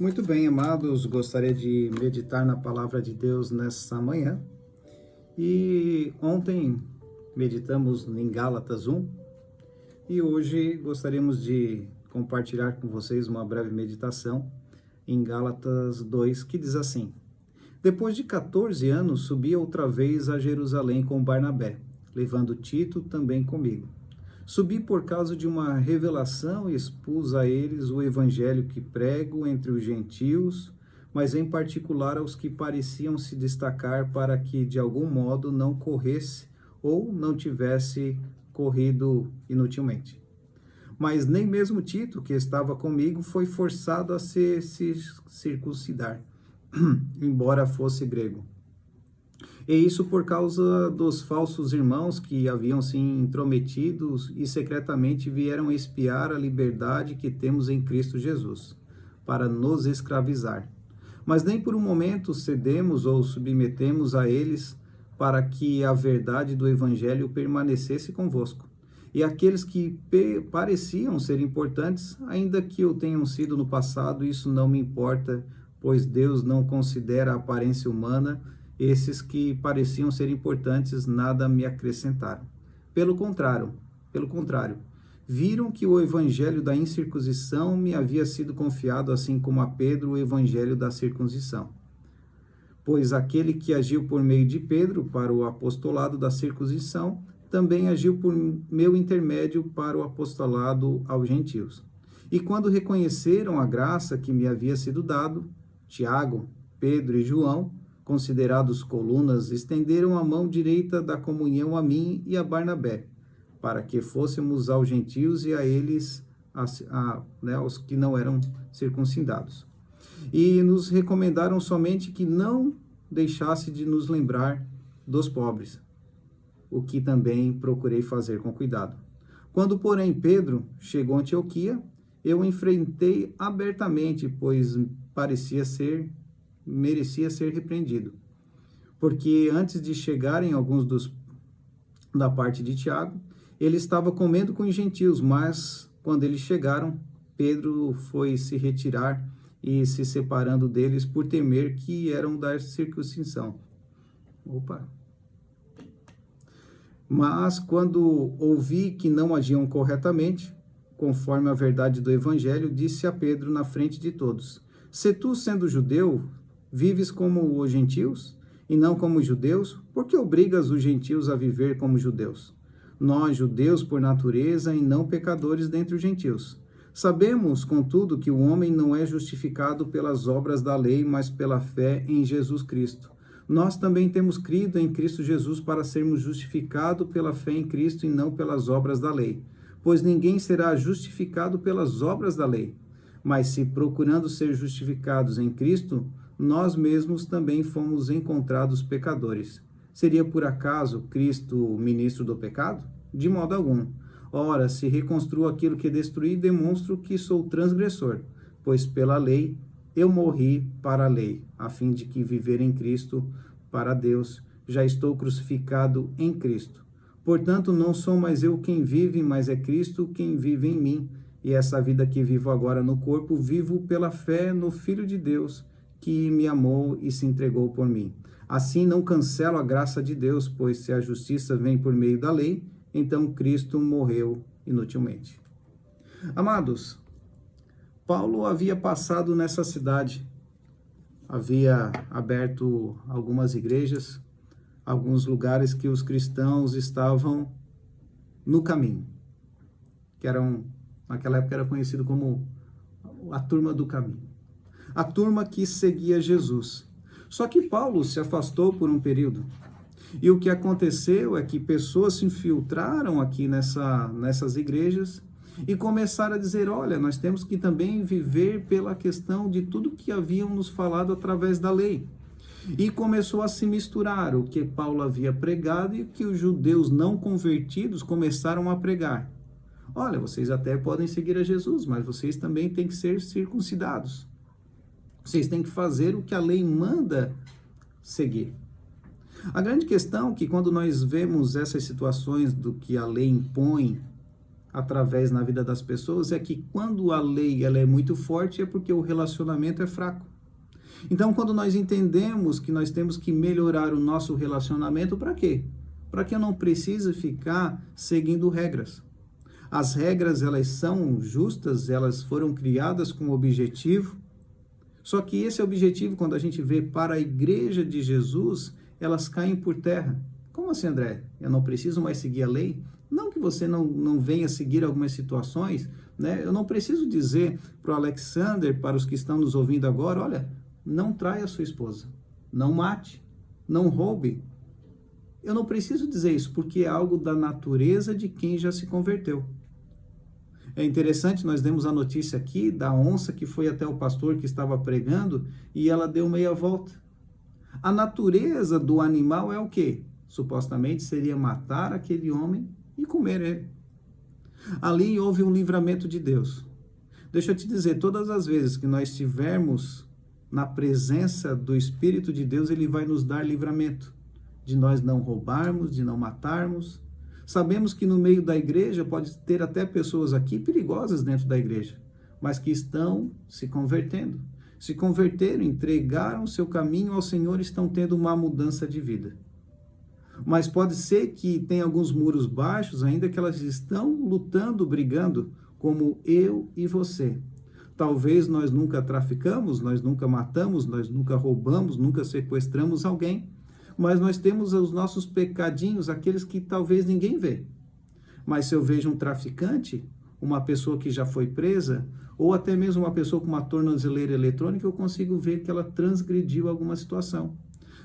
Muito bem, amados, gostaria de meditar na palavra de Deus nessa manhã. E ontem meditamos em Gálatas 1 e hoje gostaríamos de compartilhar com vocês uma breve meditação em Gálatas 2, que diz assim: Depois de 14 anos, subi outra vez a Jerusalém com Barnabé, levando Tito também comigo. Subi por causa de uma revelação e expus a eles o evangelho que prego entre os gentios, mas em particular aos que pareciam se destacar, para que de algum modo não corresse ou não tivesse corrido inutilmente. Mas nem mesmo Tito, que estava comigo, foi forçado a se circuncidar, embora fosse grego. E isso por causa dos falsos irmãos que haviam se intrometido e secretamente vieram espiar a liberdade que temos em Cristo Jesus, para nos escravizar. Mas nem por um momento cedemos ou submetemos a eles, para que a verdade do Evangelho permanecesse convosco. E aqueles que pareciam ser importantes, ainda que eu tenham sido no passado, isso não me importa, pois Deus não considera a aparência humana. Esses que pareciam ser importantes nada me acrescentaram. Pelo contrário, viram que o evangelho da incircuncisão me havia sido confiado, assim como a Pedro o evangelho da circuncisão. Pois aquele que agiu por meio de Pedro para o apostolado da circuncisão, também agiu por meu intermédio para o apostolado aos gentios. E quando reconheceram a graça que me havia sido dado, Tiago, Pedro e João, considerados colunas, estenderam a mão direita da comunhão a mim e a Barnabé, para que fôssemos aos gentios e a eles, aos que não eram circuncidados. E nos recomendaram somente que não deixasse de nos lembrar dos pobres, o que também procurei fazer com cuidado. Quando, porém, Pedro chegou a Antioquia, eu o enfrentei abertamente, pois merecia ser repreendido. Porque antes de chegarem alguns da parte de Tiago, ele estava comendo com os gentios, mas quando eles chegaram, Pedro foi se retirar e se separando deles por temer que eram da circuncisão. Mas quando ouvi que não agiam corretamente, conforme a verdade do evangelho, disse a Pedro na frente de todos: Se tu, sendo judeu, vives como os gentios, e não como os judeus, por que obrigas os gentios a viver como judeus? Nós, judeus por natureza, e não pecadores dentre os gentios. Sabemos, contudo, que o homem não é justificado pelas obras da lei, mas pela fé em Jesus Cristo. Nós também temos crido em Cristo Jesus para sermos justificados pela fé em Cristo e não pelas obras da lei. Pois ninguém será justificado pelas obras da lei. Mas se procurando ser justificados em Cristo, nós mesmos também fomos encontrados pecadores. Seria por acaso Cristo o ministro do pecado? De modo algum. Ora, se reconstruo aquilo que destruí, demonstro que sou transgressor, pois pela lei eu morri para a lei, a fim de que viver em Cristo para Deus. Já estou crucificado em Cristo. Portanto, não sou mais eu quem vive, mas é Cristo quem vive em mim. E essa vida que vivo agora no corpo, vivo pela fé no Filho de Deus, que me amou e se entregou por mim. Assim não cancelo a graça de Deus, pois se a justiça vem por meio da lei, então Cristo morreu inutilmente. Amados, Paulo havia passado nessa cidade, havia aberto algumas igrejas, alguns lugares que os cristãos estavam no caminho, que naquela época era conhecido como a turma do caminho. A turma que seguia Jesus. Só que Paulo se afastou por um período. E o que aconteceu é que pessoas se infiltraram aqui nessas igrejas e começaram a dizer: olha, nós temos que também viver pela questão de tudo que haviam nos falado através da lei. E começou a se misturar o que Paulo havia pregado e o que os judeus não convertidos começaram a pregar. Olha, vocês até podem seguir a Jesus, mas vocês também têm que ser circuncidados. Vocês têm que fazer o que a lei manda seguir. A grande questão é que quando nós vemos essas situações do que a lei impõe através na vida das pessoas é que quando a lei ela é muito forte é porque o relacionamento é fraco. Então, quando nós entendemos que nós temos que melhorar o nosso relacionamento, para quê? Para que eu não precise ficar seguindo regras. As regras, elas são justas, elas foram criadas com um objetivo, só que esse objetivo, quando a gente vê para a igreja de Jesus, elas caem por terra. Como assim, André? Eu não preciso mais seguir a lei? Não que você não venha seguir algumas situações, né? Eu não preciso dizer para o Alexander, para os que estão nos ouvindo agora, olha, não traia a sua esposa, não mate, não roube. Eu não preciso dizer isso, porque é algo da natureza de quem já se converteu. É interessante, nós demos a notícia aqui da onça que foi até o pastor que estava pregando e ela deu meia volta. A natureza do animal é o quê? Supostamente seria matar aquele homem e comer ele. Ali houve um livramento de Deus. Deixa eu te dizer, todas as vezes que nós estivermos na presença do Espírito de Deus, ele vai nos dar livramento de nós não roubarmos, de não matarmos. Sabemos que no meio da igreja pode ter até pessoas aqui perigosas dentro da igreja, mas que estão se convertendo. Se converteram, entregaram seu caminho ao Senhor e estão tendo uma mudança de vida. Mas pode ser que tenha alguns muros baixos, ainda que elas estão lutando, brigando, como eu e você. Talvez nós nunca traficamos, nós nunca matamos, nós nunca roubamos, nunca sequestramos alguém, mas nós temos os nossos pecadinhos, aqueles que talvez ninguém vê. Mas se eu vejo um traficante, uma pessoa que já foi presa, ou até mesmo uma pessoa com uma tornozeleira eletrônica, eu consigo ver que ela transgrediu alguma situação.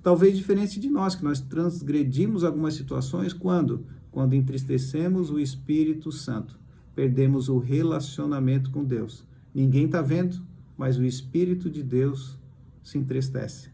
Talvez diferente de nós, que nós transgredimos algumas situações quando entristecemos o Espírito Santo, perdemos o relacionamento com Deus. Ninguém está vendo, mas o Espírito de Deus se entristece.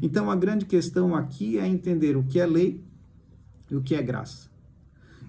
Então, a grande questão aqui é entender o que é lei e o que é graça.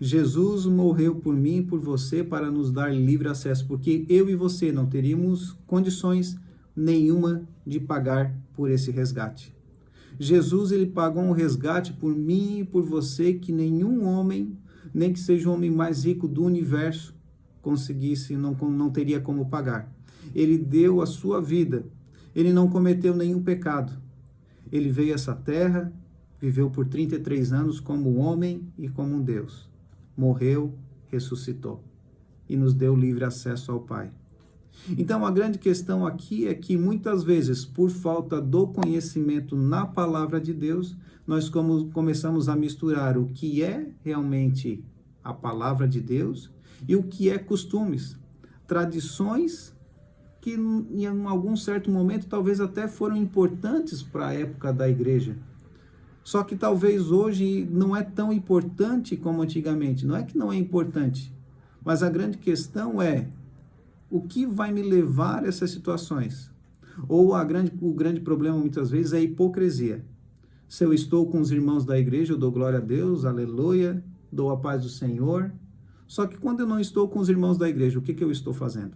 Jesus morreu por mim e por você para nos dar livre acesso, porque eu e você não teríamos condições nenhuma de pagar por esse resgate. Jesus, ele pagou um resgate por mim e por você que nenhum homem, nem que seja o homem mais rico do universo, conseguisse, não teria como pagar. Ele deu a sua vida, ele não cometeu nenhum pecado. Ele veio a essa terra, viveu por 33 anos como homem e como um Deus. Morreu, ressuscitou e nos deu livre acesso ao Pai. Então, a grande questão aqui é que muitas vezes, por falta do conhecimento na palavra de Deus, nós começamos a misturar o que é realmente a palavra de Deus e o que é costumes, tradições que em algum certo momento talvez até foram importantes para a época da igreja. Só que talvez hoje não é tão importante como antigamente. Não é que não é importante, mas a grande questão é o que vai me levar a essas situações? Ou o grande problema muitas vezes é a hipocrisia. Se eu estou com os irmãos da igreja, eu dou glória a Deus, aleluia, dou a paz do Senhor. Só que quando eu não estou com os irmãos da igreja, o que eu estou fazendo?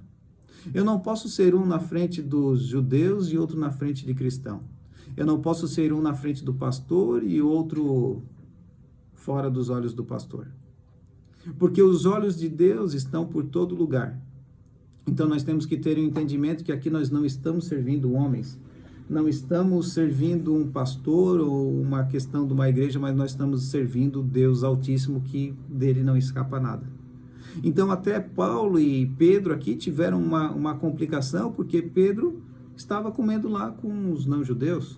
Eu não posso ser um na frente dos judeus e outro na frente de cristão. Eu não posso ser um na frente do pastor e outro fora dos olhos do pastor. Porque os olhos de Deus estão por todo lugar. Então nós temos que ter um entendimento que aqui nós não estamos servindo homens, não estamos servindo um pastor ou uma questão de uma igreja, mas nós estamos servindo Deus Altíssimo, que dele não escapa nada. Então até Paulo e Pedro aqui tiveram uma complicação, porque Pedro estava comendo lá com os não-judeus,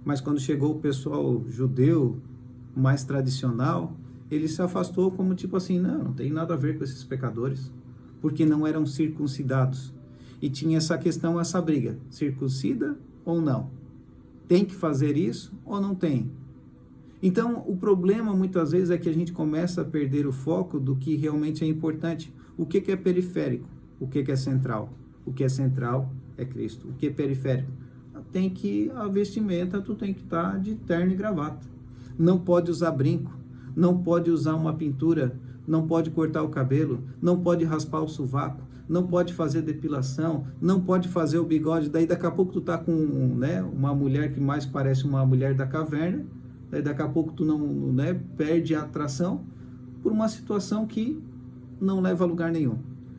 mas quando chegou o pessoal judeu mais tradicional, ele se afastou como tipo assim, não tem nada a ver com esses pecadores, porque não eram circuncidados. E tinha essa questão, essa briga, circuncida ou não? Tem que fazer isso ou não tem? Então, o problema muitas vezes é que a gente começa a perder o foco do que realmente é importante. O que é periférico? O que é central? O que é central é Cristo. O que é periférico? A vestimenta, tu tem que estar de terno e gravata. Não pode usar brinco, não pode usar uma pintura, não pode cortar o cabelo, não pode raspar o sovaco, não pode fazer depilação, não pode fazer o bigode. Daí daqui a pouco tu tá com uma mulher que mais parece uma mulher da caverna, daí daqui a pouco tu não perde a atração por uma situação que não leva a lugar nenhum.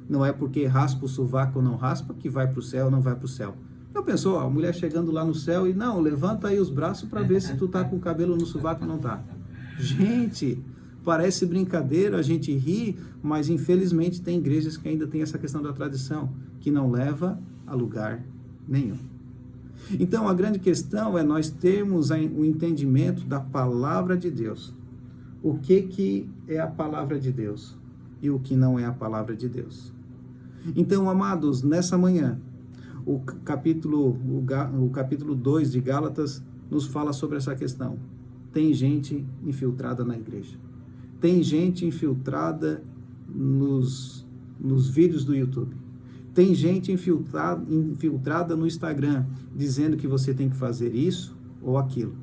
Não é porque raspa o sovaco ou não raspa que vai para o céu ou não vai para o céu. Eu pensou, a mulher chegando lá no céu e não, levanta aí os braços para ver se tu tá com o cabelo no sovaco ou não tá. Gente, parece brincadeira, a gente ri, mas infelizmente tem igrejas que ainda tem essa questão da tradição, que não leva a lugar nenhum. Então, a grande questão é nós termos o entendimento da palavra de Deus. O que é a palavra de Deus e o que não é a palavra de Deus. Então, amados, nessa manhã, o capítulo 2 de Gálatas nos fala sobre essa questão. Tem gente infiltrada na igreja. Tem gente infiltrada nos vídeos do YouTube. Tem gente infiltrada no Instagram, dizendo que você tem que fazer isso ou aquilo.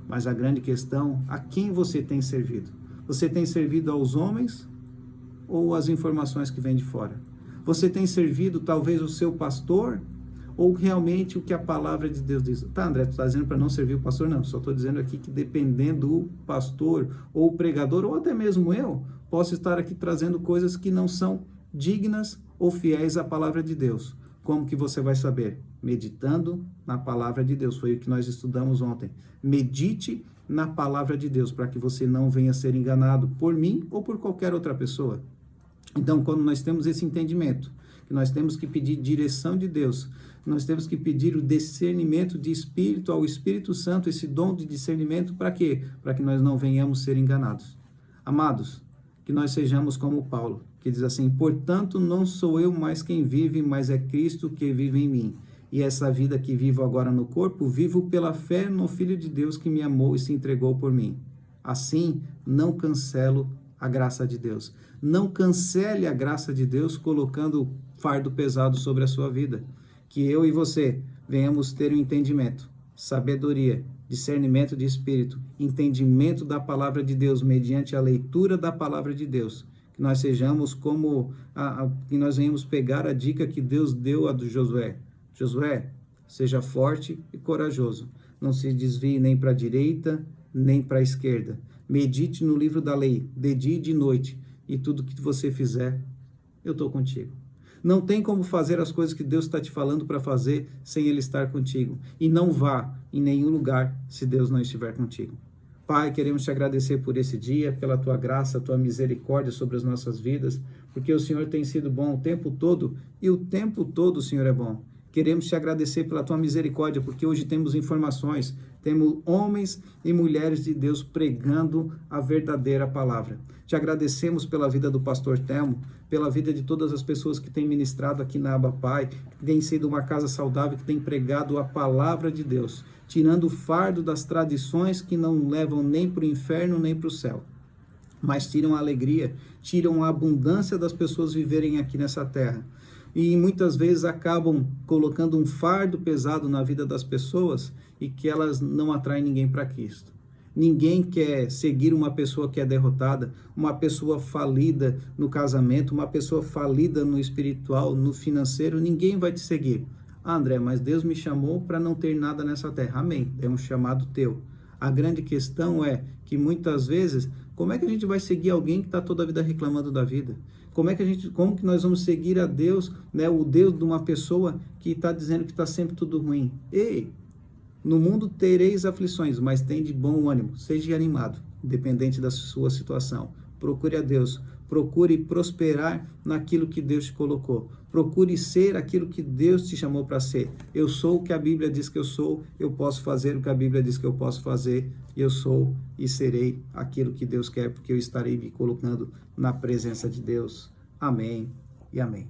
Mas a grande questão, a quem você tem servido? Você tem servido aos homens ou às informações que vêm de fora? Você tem servido talvez o seu pastor ou realmente o que a palavra de Deus diz? Tá, André, tu está dizendo para não servir o pastor? Não, só estou dizendo aqui que dependendo do pastor ou pregador, ou até mesmo eu, posso estar aqui trazendo coisas que não são dignas ou fiéis à palavra de Deus. Como que você vai saber? Meditando na palavra de Deus. Foi o que nós estudamos ontem. Medite na palavra de Deus, para que você não venha a ser enganado por mim ou por qualquer outra pessoa. Então, quando nós temos esse entendimento, que nós temos que pedir direção de Deus, nós temos que pedir o discernimento de Espírito ao Espírito Santo, esse dom de discernimento, para quê? Para que nós não venhamos ser enganados. Amados, que nós sejamos como Paulo, que diz assim, portanto, não sou eu mais quem vive, mas é Cristo que vive em mim. E essa vida que vivo agora no corpo, vivo pela fé no Filho de Deus que me amou e se entregou por mim. Assim, não cancelo a graça de Deus. Não cancele a graça de Deus colocando fardo pesado sobre a sua vida. Que eu e você venhamos ter um entendimento, sabedoria, discernimento de espírito, entendimento da palavra de Deus mediante a leitura da palavra de Deus. Que nós sejamos como, que nós venhamos pegar a dica que Deus deu a do Josué. Josué, seja forte e corajoso. Não se desvie nem para a direita, nem para a esquerda. Medite no livro da lei, de dia e de noite. E tudo que você fizer, eu estou contigo. Não tem como fazer as coisas que Deus está te falando para fazer sem Ele estar contigo. E não vá em nenhum lugar se Deus não estiver contigo. Pai, queremos te agradecer por esse dia, pela tua graça, tua misericórdia sobre as nossas vidas, porque o Senhor tem sido bom o tempo todo e o tempo todo o Senhor é bom. Queremos te agradecer pela tua misericórdia, porque hoje temos informações, temos homens e mulheres de Deus pregando a verdadeira palavra. Te agradecemos pela vida do pastor Telmo, pela vida de todas as pessoas que têm ministrado aqui na Aba Pai, que tem sido uma casa saudável, que tem pregado a palavra de Deus, tirando o fardo das tradições que não levam nem para o inferno nem para o céu, mas tiram a alegria, tiram a abundância das pessoas viverem aqui nessa terra. E muitas vezes acabam colocando um fardo pesado na vida das pessoas e que elas não atraem ninguém para Cristo. Ninguém quer seguir uma pessoa que é derrotada, uma pessoa falida no casamento, uma pessoa falida no espiritual, no financeiro, ninguém vai te seguir. Ah, André, mas Deus me chamou para não ter nada nessa terra. Amém, é um chamado teu. A grande questão é que muitas vezes, como é que a gente vai seguir alguém que está toda a vida reclamando da vida? Como que nós vamos seguir a Deus, né, o Deus de uma pessoa que está dizendo que está sempre tudo ruim? Ei, no mundo tereis aflições, mas tem de bom ânimo, seja animado, independente da sua situação. Procure a Deus, procure prosperar naquilo que Deus te colocou. Procure ser aquilo que Deus te chamou para ser. Eu sou o que a Bíblia diz que eu sou, eu posso fazer o que a Bíblia diz que eu posso fazer, eu sou e serei aquilo que Deus quer, porque eu estarei me colocando na presença de Deus. Amém e amém.